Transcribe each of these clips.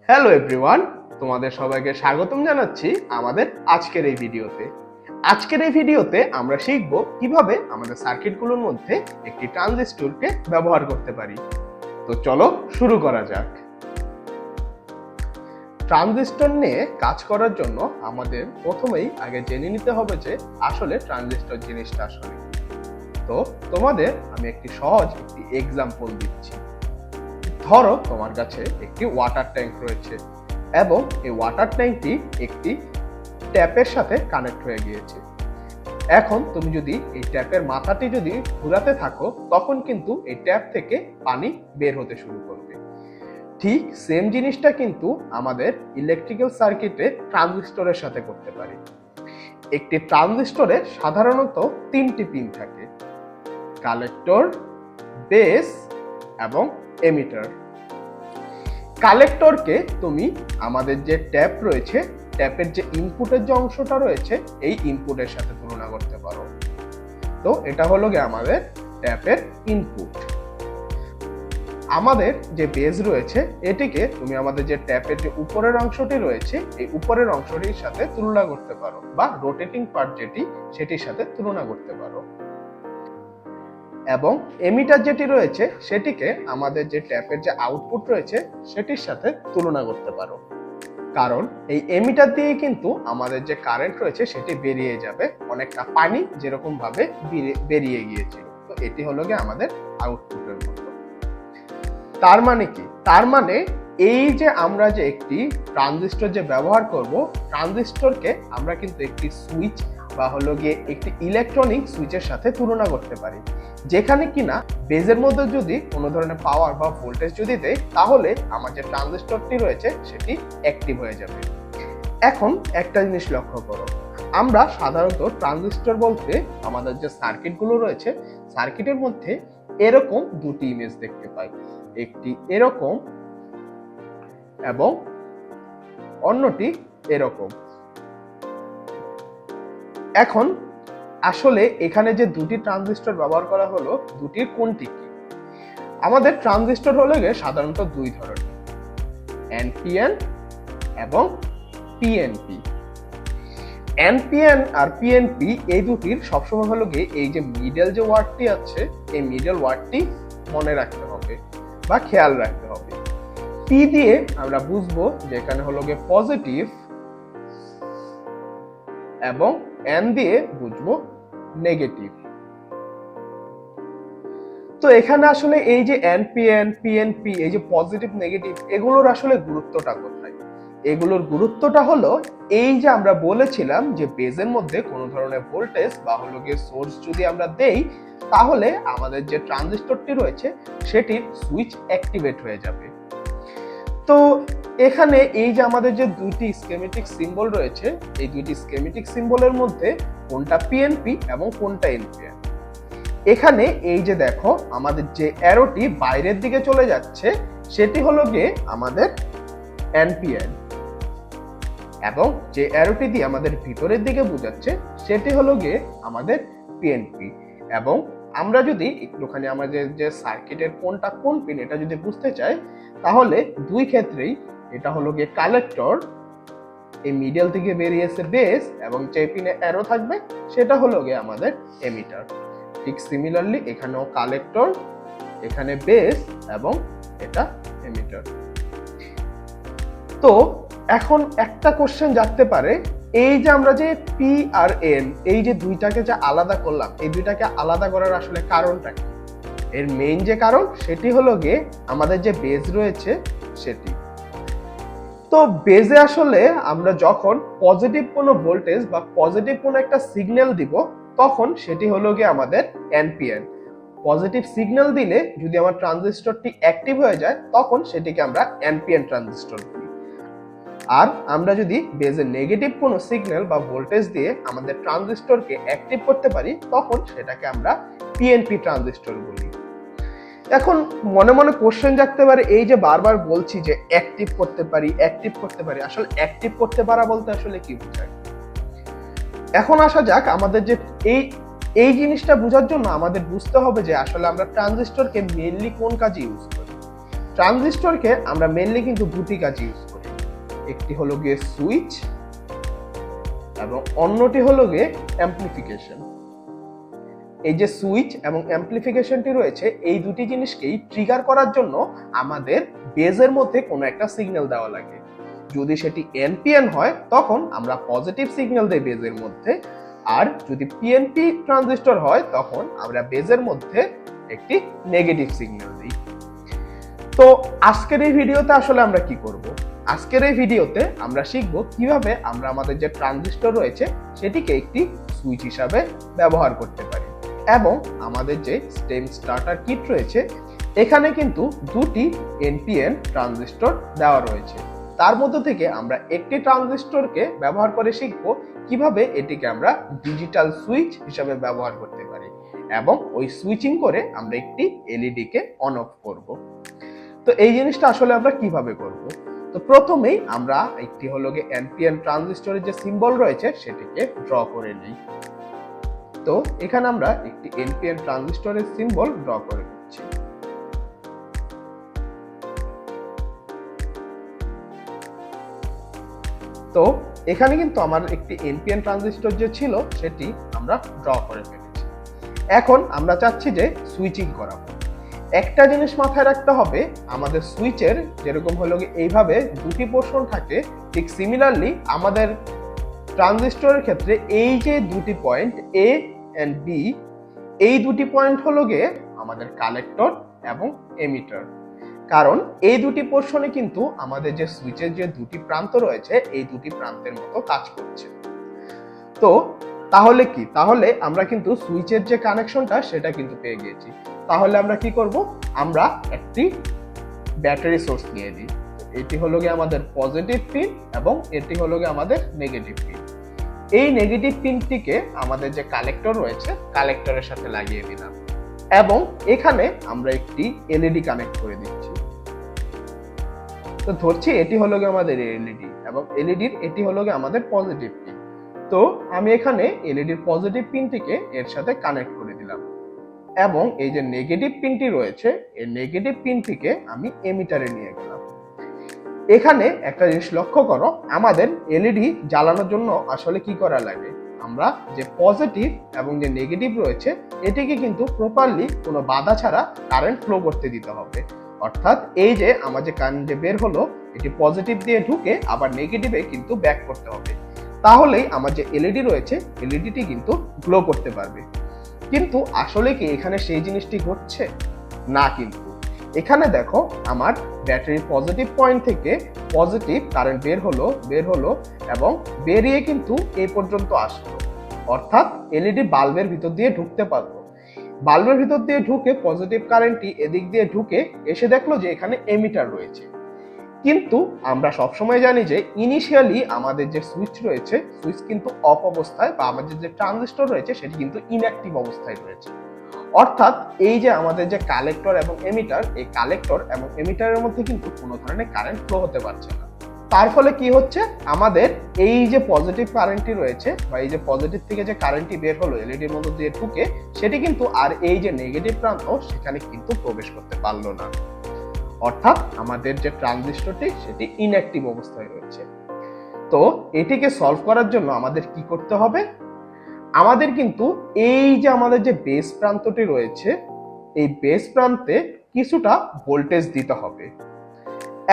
Hello everyone, তোমাদের সবাইকে স্বাগতম জানাচ্ছি আমাদের আজকের এই ভিডিওতে। আজকের এই ভিডিওতে আমরা শিখব কিভাবে আমাদের সার্কিটগুলোর মধ্যে একটি ট্রানজিস্টরকে ব্যবহার করতে পারি। তো চলো শুরু করা যাক। ট্রানজিস্টর নিয়ে কাজ করার জন্য আমাদের প্রথমেই আগে জেনে নিতে হবে যে আসলে ট্রানজিস্টর জিনিসটা আসলে কি। তো তোমাদের আমি একটি সহজ এক্সাম্পল দিচ্ছি। ধরো তোমার কাছে একটি ওয়াটার ট্যাঙ্ক রয়েছে এবং এই ওয়াটার ট্যাঙ্কটি একটি ট্যাপের সাথে কানেক্ট হয়ে গিয়েছে। এখন তুমি যদি এই ট্যাপের মাথাটি যদি ঘোরাতে থাকো তখন কিন্তু এই ট্যাপ থেকে পানি বের হতে শুরু করবে। ঠিক সেম জিনিসটা কিন্তু আমাদের ইলেকট্রিক্যাল সার্কিটে ট্রানজিস্টরের সাথে করতে পারি। একটি ট্রানজিস্টরে সাধারণত তিনটি পিন থাকে: কালেক্টর, বেস এবং এমিটার। কালেক্টরকে তুমি আমাদের যে ট্যাপ রয়েছে, ট্যাপের যে ইনপুটের যে অংশটা রয়েছে এই ইনপুটের সাথে তুলনা করতে পারো। তো এটা হলো গিয়ে আমাদের ট্যাপের ইনপুট। আমাদের যে বেস রয়েছে এটিকে তুমি আমাদের যে ট্যাপের যে উপরের অংশটি রয়েছে এই উপরের অংশটির সাথে তুলনা করতে পারো, বা রোটেটিং পার্ট যেটি সেটির সাথে তুলনা করতে পারো। এবং এমিটার যেটি রয়েছে সেটিকে আমাদের যে ট্যাপের যে আউটপুট রয়েছে সেটির সাথে তুলনা করতে পারো, কারণ এই এমিটার দিয়ে কিন্তু আমাদের যে কারেন্ট রয়েছে সেটি বেরিয়ে যাবে, অনেকটা পানি যেরকম ভাবে বেরিয়ে গিয়েছিল। তো এটি হলো গিয়ে আমাদের আউটপুটের মতো। তার মানে কি? তার মানে এই যে আমরা যে একটি ট্রানজিস্টর যে ব্যবহার করব, ট্রানজিস্টরকে আমরা কিন্তু একটি সুইচ বা হলো গিয়ে একটি ইলেকট্রনিক সুইচের সাথে তুলনা করতে পারি, যেখানে কিনা বেজের মধ্যে যদি কোনো ধরনের পাওয়ার বা ভোল্টেজ যদি দেয় তাহলে আমার যে ট্রানজিস্টরটি রয়েছে সেটি অ্যাক্টিভ হয়ে যাবে। এখন একটা জিনিস লক্ষ্য করো, আমরা সাধারণত ট্রানজিস্টর বলতে আমাদের যে সার্কিটগুলো রয়েছে সার্কিটের মধ্যে এরকম দুটি ইমেজ দেখতে পাই, একটি এরকম এবং অন্যটি এরকম। এখন আসলে এখানে যে দুটি ট্রানজিস্টর ব্যবহার করা হলো, দুটির কোনটি কি? আমাদের ট্রানজিস্টর হলো গিয়ে সাধারণত দুই ধরনের, এনপিএন এবং পিএনপি। এনপিএন আর পিএনপি এই দুটির সবসময় হলো গিয়ে এই যে মিডল যে ওয়ার্ডটি আছে এই মিডল ওয়ার্ডটি মনে রাখতে হবে বা খেয়াল রাখতে হবে। পি দিয়ে আমরা বুঝবো যে এখানে হলো গিয়ে পজিটিভ এবং এন দিয়ে বুঝবো নেগেটিভ। তো এখানে আসলে এই যে এনপিএন, পিএনপি, এই যে পজিটিভ নেগেটিভ, এগুলোর আসলে গুরুত্বটা কোথায়? এগুলোর গুরুত্বটা হলো এই যে আমরা বলেছিলাম যে বেজের মধ্যে কোনো ধরনের ভোল্টেজ বা হলো গিয়ে সোর্স যদি আমরা দেই তাহলে আমাদের যে ট্রানজিস্টরটি রয়েছে সেটির সুইচ অ্যাক্টিভেট হয়ে যাবে। তো এখানে এই যে আমাদের যে দুইটি স্কেমেটিক সিম্বল রয়েছে এই দুইটি স্কেমেটিক সিম্বলের মধ্যে কোনটা পিএনপি এবং কোনটা এনপিএন। এখানে এই যে দেখো আমাদের যে অ্যারোটি বাইরের দিকে চলে যাচ্ছে সেটি হলো গিয়ে আমাদের এনপিএন, এবং যে অ্যারোটি দিয়ে আমাদের ভিতরের দিকে বোঝাচ্ছে সেটি হলো গিয়ে আমাদের পিএনপি। এবং আমরা যদি একটুখানি আমাদের যে সার্কিটের কোনটা কোন পিন এটা যদি বুঝতে চাই তাহলে দুই ক্ষেত্রেই এটা হলো গিয়ে কালেক্টর, এই মিডল থেকে বেরিয়েছে বেস, এবং যে পিনে অ্যারো থাকবে সেটা হলো গিয়ে আমাদের এমিটার। ঠিক সিমিলারলি এখানেও কালেক্টর, এখানে বেস এবং এটা এমিটার। তো এখন একটা কোশ্চেন জাগতে পারে, এই যে আমরা যে পি আর এন এই যে দুইটাকে যে আলাদা করলাম এই দুইটাকে আলাদা করার আসলে কারণটা কি? এর মেইন যে কারণ সেটি হলো গিয়ে আমাদের যে বেজ রয়েছে সেটি। তো বেজে আসলে আমরা যখন পজিটিভ কোনো ভোল্টেজ বা পজিটিভ কোনো একটা সিগন্যাল দিব তখন সেটি হলো গিয়ে আমাদের এনপিএন। পজিটিভ সিগন্যাল দিলে যদি আমার ট্রানজিস্টরটি অ্যাক্টিভ হয়ে যায় তখন সেটিকে আমরা এনপিএন ট্রানজিস্টর বলি। আর আমরা যদি বেজে নেগেটিভ কোনো সিগন্যাল বা ভোল্টেজ দিয়ে আমাদের ট্রানজিস্টরকে অ্যাক্টিভ করতে পারি তখন সেটাকে আমরা পিএনপি ট্রানজিস্টর বলি। এখন মনে মনে কোশ্চেন জাগতে পারে, এই যে বারবার বলছি যে অ্যাক্টিভ করতে পারি আসলে অ্যাক্টিভ করতে পারা বলতে আসলে কি বোঝায়? এখন আসা যাক আমাদের যে এই জিনিসটা বোঝার জন্য আমাদের বুঝতে হবে যে আসলে আমরা ট্রানজিস্টরকে মেইনলি কোন কাজে ইউজ করি। ট্রানজিস্টরকে আমরা মেইনলি কিন্তু দুটি কাজে ইউজ করি, একটি হলো গিয়ে সুইচ এবং অন্যটি হলো গিয়ে অ্যাম্পলিফিকেশন। এই যে সুইচ এবং অ্যাম্পলিফিকেশনটি রয়েছে, এই দুটি জিনিসকেই ট্রিগার করার জন্য আমাদের বেজের মধ্যে কোনো একটা সিগন্যাল দেওয়া লাগে। যদি সেটি এনপিএন হয় তখন আমরা পজিটিভ সিগন্যাল দেই বেজের মধ্যে, আর যদি পিএনপি ট্রানজিস্টর হয় তখন আমরা বেজের মধ্যে একটি নেগেটিভ সিগন্যাল দিই। তো আজকের এই ভিডিওতে আসলে আমরা কি করব? আজকের এই ভিডিওতে আমরা শিখব কিভাবে আমরা আমাদের যে ট্রানজিস্টর রয়েছে সেটিকে একটি সুইচ হিসাবে ব্যবহার করতে পারি, এবং আমাদের যে স্টেম স্টার্টার কিট রয়েছে এখানে কিন্তু দুটি এনপিএন ট্রানজিস্টর দেওয়া রয়েছে। তার মধ্য থেকে আমরা একটি ট্রানজিস্টরকে ব্যবহার করে শিখব কিভাবে এটিকে আমরা ডিজিটাল সুইচ হিসাবে ব্যবহার করতে পারি, এবং ওই সুইচিং করে আমরা একটি এলইডি কে অন অফ করব। তো এই জিনিসটা আসলে আমরা কিভাবে করব? তো প্রথমেই আমরা একটি হলো গিয়ে এনপিএন ট্রানজিস্টরের যে সিম্বল রয়েছে সেটিকে ড্র করে নিই। তো এখানে আমরা একটি এনপিএন ট্রানজিস্টরের সিম্বল ড্র করে নিচ্ছি। তো এখানে কিন্তু আমার একটি এনপিএন ট্রানজিস্টর যে ছিল সেটি আমরা ড্র করে ফেলেছি। এখন আমরা চাচ্ছি যে সুইচিং করাবো। একটা জিনিস মাথায় রাখতে হবে, আমাদের সুইচের যেরকম হলো এইভাবে দুটি পোর্শন থাকে, ঠিক সিমিলারলি আমাদের ট্রানজিস্টরের ক্ষেত্রে এই যে দুটি পয়েন্ট এ এন্ড বি, এই দুটি পয়েন্ট হলো গিয়ে আমাদের কালেক্টর এবং এমিটার। কারণ এই দুটি পোর্শনে কিন্তু আমাদের যে সুইচের যে দুটি প্রান্ত রয়েছে এই দুটি প্রান্তের মতো কাজ করছে। তো তাহলে কি, তাহলে আমরা কিন্তু সুইচের যে কানেকশনটা সেটা কিন্তু পেয়ে গিয়েছি। তাহলে আমরা কি করব? আমরা একটি ব্যাটারি সোর্স নিয়ে নিই। এটি হলো গিয়ে আমাদের পজিটিভ পিন এবং এটি হলো গিয়ে আমাদের নেগেটিভ পিন। এই নেগেটিভ পিনটিকে আমাদের যে কালেক্টর রয়েছে কালেক্টরের সাথে লাগিয়ে দিলাম, এবং এখানে আমরা একটি এলইডি কানেক্ট করে দিচ্ছি। তো ধরছি এটি হলো গিয়ে আমাদের এলইডি, এবং এলইডির এটি হলো গিয়ে আমাদের পজিটিভ পিন। তো আমি এখানে এলইডির পজিটিভ পিনটিকে এর সাথে কানেক্ট করে দিলাম, এবং এই যে নেগেটিভ পিনটি রয়েছে এই নেগেটিভ পিনটিকে আমি এমিটারে নিয়ে গেলাম। এখানে একটা জিনিস লক্ষ্য করো, আমাদের এলইডি জ্বালানোর জন্য আসলে কি করা লাগে, আমরা যে পজিটিভ এবং যে নেগেটিভ রয়েছে এটিকে কিন্তু প্রপারলি কোনো বাধা ছাড়া কারেন্ট ফ্লো করতে দিতে হবে। অর্থাৎ এই যে আমার যে কারেন্ট যে বের হলো এটি পজিটিভ দিয়ে ঢুকে আবার নেগেটিভে কিন্তু ব্যাক করতে হবে, তাহলেই আমার যে এলইডি রয়েছে এলইডিটি কিন্তু গ্লো করতে পারবে। কিন্তু আসলে কি এখানে সেই জিনিসটি ঘটছে না। কিন্তু এখানে দেখো আমার ব্যাটারির পজিটিভ পয়েন্ট থেকে পজিটিভ কারেন্ট বের হলো এবং বেরিয়ে কিন্তু এই পর্যন্ত আসলো, অর্থাৎ এলইডি বাল্বের ভিতর দিয়ে ঢুকতে পারলো। বাল্বের ভিতর দিয়ে ঢুকে পজিটিভ কারেন্টটি এদিক দিয়ে ঢুকে এসে দেখলো যে এখানে এমিটার রয়েছে। কিন্তু আমরা সবসময় জানি যে ইনিশিয়ালি আমাদের যে সুইচ রয়েছে সুইচ কিন্তু অফ অবস্থায়, বা আমাদের যে ট্রানজিস্টর রয়েছে সেটি কিন্তু ইনঅ্যাক্টিভ অবস্থায় রয়েছে। অর্থাৎ এই যে আমাদের যে কালেক্টর এবং এমিটার, এই কালেক্টর এবং এমিটারের মধ্যে কিন্তু কোনো ধরনের কারেন্ট ফ্লো হতে পারছে না। তার ফলে কি হচ্ছে, আমাদের এই যে পজিটিভ কারেন্টটি রয়েছে বা এই যে পজিটিভ থেকে যে কারেন্টটি বের হলো এলইডির মধ্যে দিয়ে ঢুকে, সেটি কিন্তু আর এই যে নেগেটিভ প্রান্ত সেখানে কিন্তু প্রবেশ করতে পারলো না। অর্থাৎ আমাদের যে ট্রানজিস্টরটি সেটি ইনঅ্যাক্টিভ অবস্থায় রয়েছে। তো এটিকে সলভ করার জন্য আমাদের কি করতে হবে, আমাদের কিন্তু এই যে আমাদের যে বেস প্রান্তটি রয়েছে এই বেস প্রান্তে কিছুটা ভোল্টেজ দিতে হবে,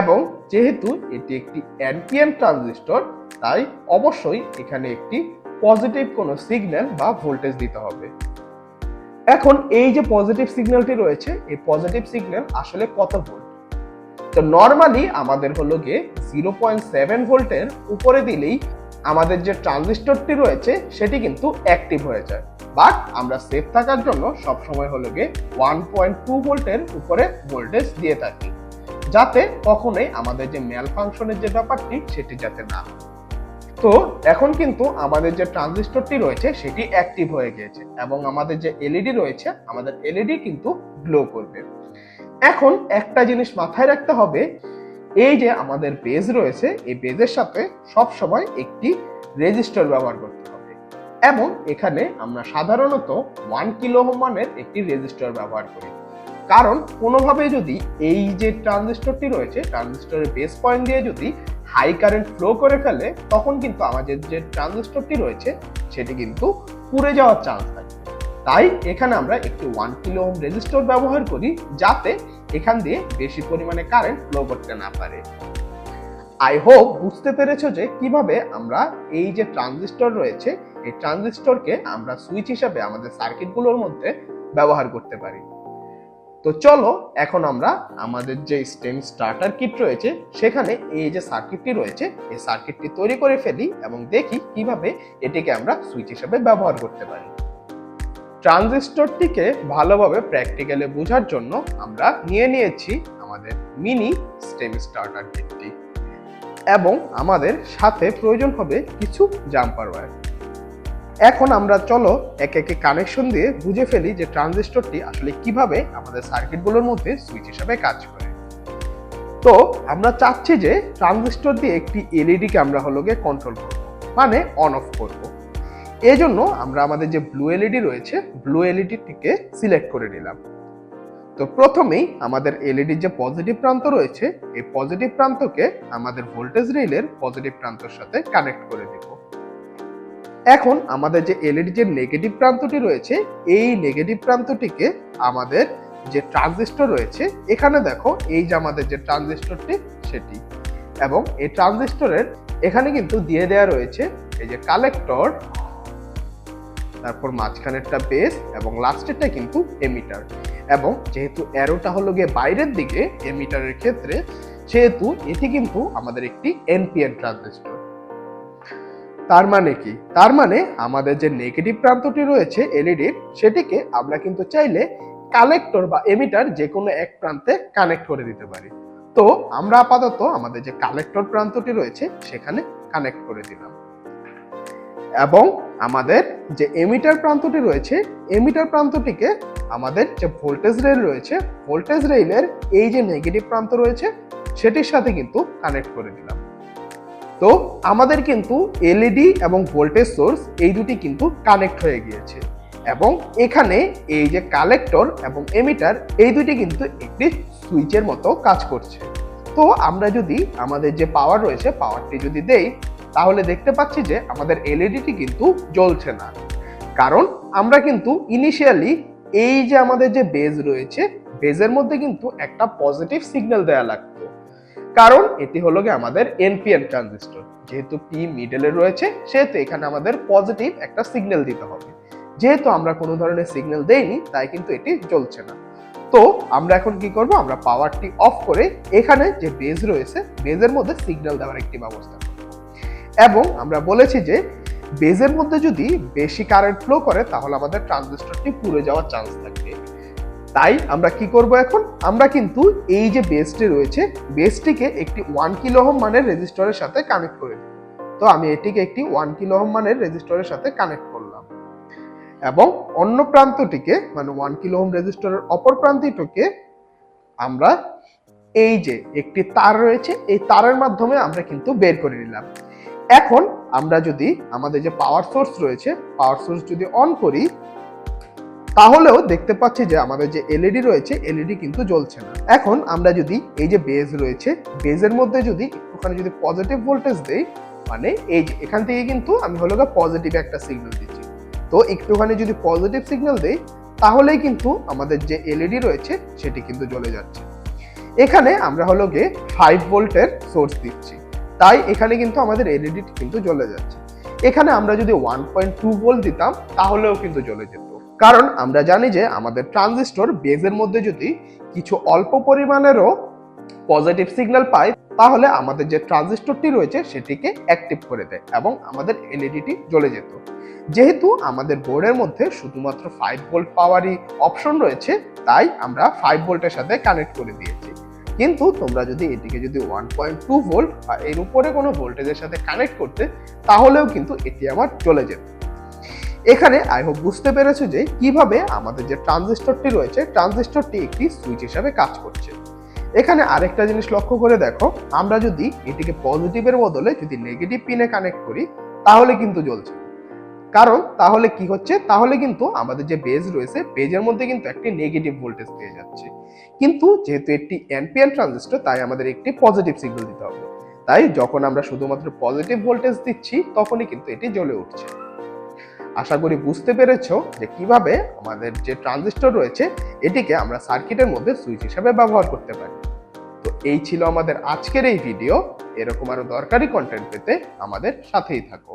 এবং যেহেতু এটি একটি এনপিএন ট্রানজিস্টর তাই অবশ্যই এখানে একটি পজিটিভ কোনো সিগন্যাল বা ভোল্টেজ দিতে হবে। এখন এই যে পজিটিভ সিগন্যালটি রয়েছে এই পজিটিভ সিগন্যাল আসলে কত ভোল্ট? তো নরমালি আমাদের হলো গিয়ে 0.7 ভোল্টের উপরে দিলেই আমাদের যে ট্রানজিস্টরটি রয়েছে সেটি কিন্তু অ্যাক্টিভ হয়ে যায়। বাট আমরা সেফ থাকার জন্য সবসময় হলো গিয়ে 1.2 ভোল্টের উপরে ভোল্টেজ দিয়ে থাকি, যাতে কখনোই আমাদের যে ম্যাল ফাংশনের যে ব্যাপারটি সেটি যাতে না হয়। তো এখন কিন্তু আমাদের যে ট্রানজিস্টরটি রয়েছে সেটি অ্যাক্টিভ হয়ে গিয়েছে, এবং আমাদের যে এলইডি রয়েছে আমাদের এলইডি কিন্তু গ্লো করবে। এখন একটা জিনিস মাথায় রাখতে হবে, এই যে আমাদের বেজ রয়েছে এই বেজের সাথে সব সময় একটি রেজিস্টর ব্যবহার করতে হবে, এবং এখানে আমরা সাধারণত 1 কিলো ওহম মানের একটি রেজিস্টর ব্যবহার করি। কারণ কোনোভাবে যদি এই যে ট্রানজিস্টরটি রয়েছে ট্রানজিস্টরের বেস পয়েন্ট দিয়ে যদি হাই কারেন্ট ফ্লো করে ফেলে তখন কিন্তু আমাদের যে ট্রানজিস্টরটি রয়েছে সেটি কিন্তু পুড়ে যাওয়ার চান্স থাকে। তাই এখানে আমরা একটি 1 কিলো ওহম রেজিস্টর ব্যবহার করি যাতে এখান দিয়ে বেশি পরিমাণে কারেন্ট ফ্লো করতে না পারে। আই হোপ বুঝতে পেরেছো যে কিভাবে আমরা এই যে ট্রানজিস্টর রয়েছে এই ট্রানজিস্টরকে আমরা সুইচ হিসাবে আমাদের সার্কিটগুলোর মধ্যে ব্যবহার করতে পারি। তো চলো এখন আমরা আমাদের যে স্টেম স্টার্টার কিট রয়েছে সেখানে এই যে সার্কিটটি রয়েছে এই সার্কিটটি তৈরি করে ফেলি এবং দেখি কিভাবে এটিকে আমরা সুইচ হিসাবে ব্যবহার করতে পারি। ট্রানজিস্টরটিকে ভালোভাবে প্র্যাকটিক্যালি বোঝার জন্য আমরা নিয়েছি আমাদের মিনি স্টেম স্টার্টার কিটটি এবং আমাদের সাথে প্রয়োজন হবে কিছু জাম্পার ওয়্যার। এখন আমরা চলো একে একে কানেকশন দিয়ে বুঝে ফেলি যে ট্রানজিস্টরটি আসলে কিভাবে আমাদের সার্কিটগুলোর মধ্যে সুইচ হিসাবে কাজ করে। তো আমরা চাচ্ছি যে ট্রানজিস্টর দিয়ে একটি এলইডি কে আমরা হলো গিয়ে কন্ট্রোল করব, মানে অন অফ করব। এই জন্য আমরা আমাদের যে ব্লু এলইডি রয়েছে ব্লু এলইডিটিকে সিলেক্ট করে নিলাম। তো প্রথমেই আমাদের এলইডির যে পজিটিভ প্রান্ত রয়েছে এই পজিটিভ প্রান্তকে আমাদের ভোল্টেজ রেইলের পজিটিভ প্রান্তের সাথে কানেক্ট করে দেব। এখন আমাদের যে এলইডি যে নেগেটিভ প্রান্তটি রয়েছে এই নেগেটিভ প্রান্তটিকে আমাদের যে ট্রানজিস্টর রয়েছে এখানে দেখো এই যে আমাদের যে ট্রানজিস্টরটি সেটি, এবং এই ট্রানজিস্টরের এখানে কিন্তু দিয়ে দেওয়া রয়েছে এই যে কালেক্টর, তারপর মাঝখানেরটা বেস এবং লাস্টেরটা কিন্তু এমিটার। এবং যেহেতু অ্যারোটা হলো গিয়ে বাইরের দিকে এমিটারের ক্ষেত্রে সেহেতু এটি কিন্তু আমাদের একটি এনপিএন ট্রানজিস্টর। তার মানে কি? তার মানে আমাদের যে নেগেটিভ প্রান্তটি রয়েছে এলইডির সেটিকে আমরা কিন্তু চাইলে কালেক্টর বা এমিটার যে কোনো এক প্রান্তে কানেক্ট করে দিতে পারি। তো আমরা আপাতত আমাদের যে কালেক্টর প্রান্তটি রয়েছে সেখানে কানেক্ট করে দিলাম এবং আমাদের যে এমিটার প্রান্তটি রয়েছে এমিটার প্রান্তটিকে আমাদের যে ভোল্টেজ রেল রয়েছে ভোল্টেজ রেইলের এই যে নেগেটিভ প্রান্ত রয়েছে সেটির সাথে কিন্তু কানেক্ট করে দিলাম। তো আমাদের কিন্তু এলইডি এবং ভোল্টেজ সোর্স এই দুটি কিন্তু কানেক্ট হয়ে গিয়েছে এবং এখানে এই যে কালেক্টর এবং এমিটার এই দুটি কিন্তু একটি সুইচের মতো কাজ করছে। তো আমরা যদি আমাদের যে পাওয়ার রয়েছে পাওয়ারটি যদি দেই তাহলে দেখতে পাচ্ছি যে আমাদের এলইডিটি কিন্তু জ্বলছে না, কারণ আমরা কিন্তু ইনিশিয়ালি এই যে আমাদের যে বেজ রয়েছে বেজের মধ্যে কিন্তু একটা পজিটিভ সিগন্যাল দেওয়া লাগতো, কারণ এটি হলো গিয়ে আমাদের এনপিএন ট্রানজিস্টর। যেহেতু পি মিডলে রয়েছে সেহেতু এখানে আমাদের পজিটিভ একটা সিগন্যাল দিতে হবে। যেহেতু আমরা কোনো ধরনের সিগন্যাল দেইনি তাই কিন্তু এটি জ্বলছে না। তো আমরা এখন কি করব, আমরা পাওয়ারটি অফ করে এখানে যে বেজ রয়েছে বেজের মধ্যে সিগন্যাল দেওয়ার একটি ব্যবস্থা করব। এবং আমরা বলেছি যে বেজের মধ্যে যদি বেশি কারেন্ট ফ্লো করে তাহলে আমাদের ট্রানজিস্টরটি পুড়ে যাওয়ার চান্স থাকবে। তাই আমরা কি করব, এখন আমরা কিন্তু এই যে বেসটি রয়েছে বেসটিকে একটি 1 কিলো ওহম মানের রেজিস্টরের সাথে কানেক্ট করে দেব। তো আমি এটিকে একটি 1 কিলো ওহম মানের রেজিস্টরের সাথে কানেক্ট করলাম এবং অন্য প্রান্তটিকে মানে 1 কিলো ওহম রেজিস্টরের অপর প্রান্তটিকে আমরা এই যে একটি তার রয়েছে এই তারের মাধ্যমে আমরা কিন্তু বের করে নিলাম। এখন আমরা যদি আমাদের যে পাওয়ার সোর্স রয়েছে পাওয়ার সোর্স যদি অন করি তাহলেও দেখতে পাচ্ছি যে আমাদের যে এলইডি রয়েছে এলইডি কিন্তু জ্বলছে না। এখন আমরা যদি এই যে বেজ রয়েছে বেজের মধ্যে যদি একটুখানি যদি পজিটিভ ভোল্টেজ দেই, মানে এই যে এখান থেকে কিন্তু আমি হলো পজিটিভ একটা সিগন্যাল দিচ্ছি, তো একটুখানি যদি পজিটিভ সিগন্যাল দেই তাহলেই কিন্তু আমাদের যে এলইডি রয়েছে সেটি কিন্তু জ্বলে যাচ্ছে। এখানে আমরা হলো গিয়ে 5 ভোল্টের সোর্স দিচ্ছি, তাই এখানে কিন্তু আমাদের এলইডি কিন্তু জ্বলে যাচ্ছে। এখানে আমরা যদি 1.2 ভোল্ট দিতাম তাহলেও কিন্তু জ্বলে যেত, কারণ আমরা জানি যে আমাদের ট্রানজিস্টর বেজের মধ্যে যদি কিছু অল্প পরিমাণেরও পজিটিভ সিগন্যাল পায় তাহলে আমাদের যে ট্রানজিস্টরটি রয়েছে সেটিকে অ্যাক্টিভ করে দেয় এবং আমাদের এলইডিটি জ্বলে যেত। যেহেতু আমাদের বোর্ডের মধ্যে শুধুমাত্র 5 ভোল্ট পাওয়ারই অপশন রয়েছে তাই আমরা 5 ভোল্টের সাথে কানেক্ট করে দিয়েছি, কিন্তু তোমরা যদি এটিকে যদি 1.2 ভোল্ট বা এর উপরে কোনো ভোল্টেজের সাথে কানেক্ট করতে তাহলেও কিন্তু এটি আমার চলে যেত। এখানে আই হোপ বুঝতে পেরেছো যে কিভাবে আমাদের যে ট্রানজিস্টরটি রয়েছে ট্রানজিস্টরটি একটি সুইচ হিসাবে কাজ করছে। এখানে আরেকটা জিনিস লক্ষ্য করে দেখো, আমরা যদি এটিকে পজিটিভের বদলে যদি নেগেটিভ পিনে কানেক্ট করি তাহলে কিন্তু জ্বলছে। কারণ তাহলে কি হচ্ছে, তাহলে কিন্তু আমাদের যে বেজ রয়েছে বেজের মধ্যে কিন্তু একটি নেগেটিভ ভোল্টেজ পেয়ে যাচ্ছে। কিন্তু যেহেতু একটি এনপিএন ট্রানজিস্টর তাই আমাদের একটি পজিটিভ সিগন্যাল দিতে হবে। তাই যখন আমরা শুধুমাত্র পজিটিভ ভোল্টেজ দিচ্ছি তখনই কিন্তু এটি জ্বলে উঠছে। আশা করি বুঝতে পেরেছো যে কিভাবে আমাদের যে ট্রানজিস্টর রয়েছে এটিকে আমরা সার্কিটের মধ্যে সুইচ হিসেবে ব্যবহার করতে পারি। তো এই ছিল আমাদের আজকের এই ভিডিও। এরকম আরো দরকারি কন্টেন্ট পেতে আমাদের সাথেই থাকো।